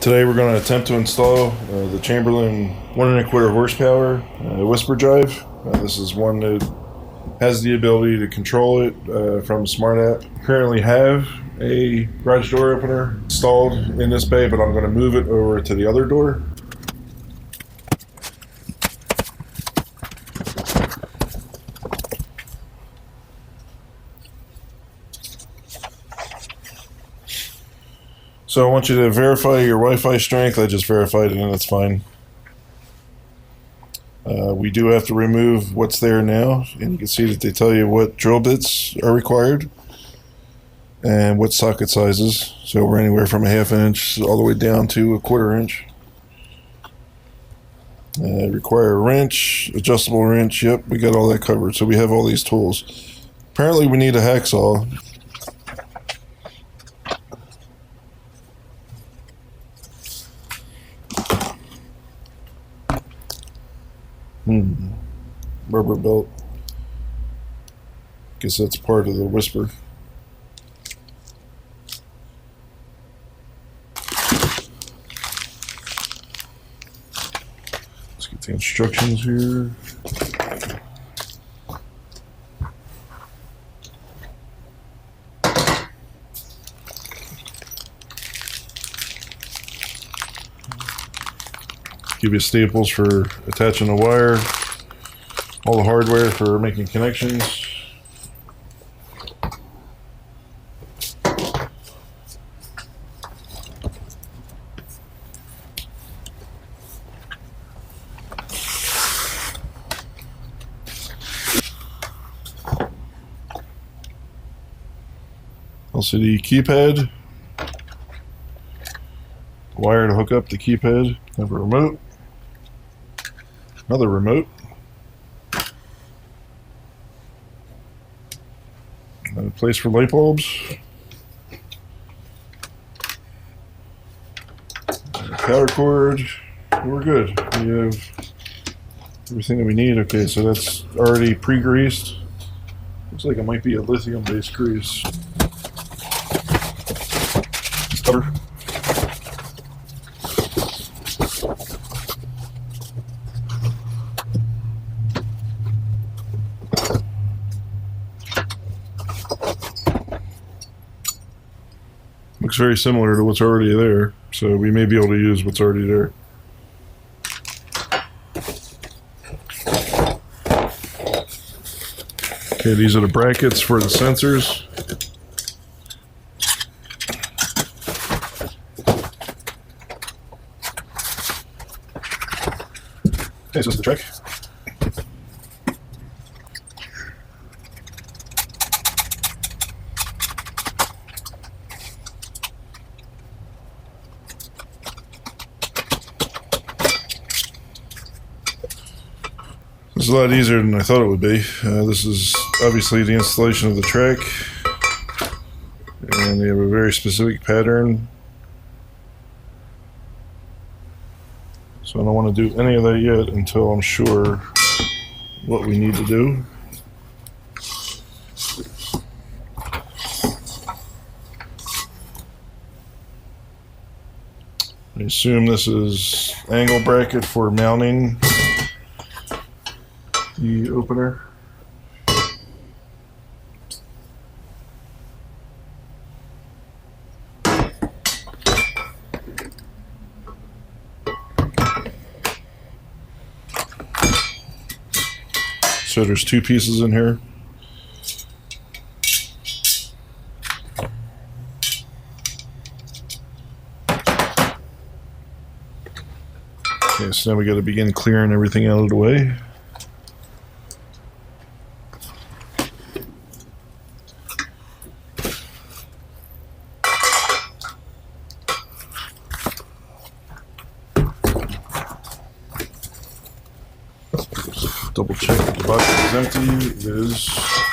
Today we're going to attempt to install the Chamberlain 1 1/4 horsepower whisper drive. This is one that has the ability to control it from a smart app. Currently have a garage door opener installed in this bay, but I'm going to move it over to the other door. So I want you to verify your Wi-Fi strength. I just verified it and it's fine. We do have to remove what's there now, and you can see that they tell you what drill bits are required and what socket sizes. So we're anywhere from a 1/2 inch all the way down to a 1/4 inch. Require a wrench, adjustable wrench. Yep, we got all that covered. So we have all these tools. Apparently we need a hacksaw. Rubber belt. Guess that's part of the whisper. Let's get the instructions here. Give you staples for attaching the wire, all the hardware for making connections. LCD keypad, wire to hook up the keypad, have a remote. Another remote. A place for light bulbs. Power cord. We're good. We have everything that we need. Okay, so that's already pre-greased. Looks like it might be a lithium-based grease. Cover. Looks very similar to what's already there, so we may be able to use what's already there. Okay, these are the brackets for the sensors. Okay, so this is the trick. It's a lot easier than I thought it would be. This is obviously the installation of the track, and they have a very specific pattern. So I don't want to do any of that yet until I'm sure what we need to do. I assume this is angle bracket for mounting the opener. So there's 2 pieces in here. Okay, so now we got to begin clearing everything out of the way. Double check that the box is empty. It is.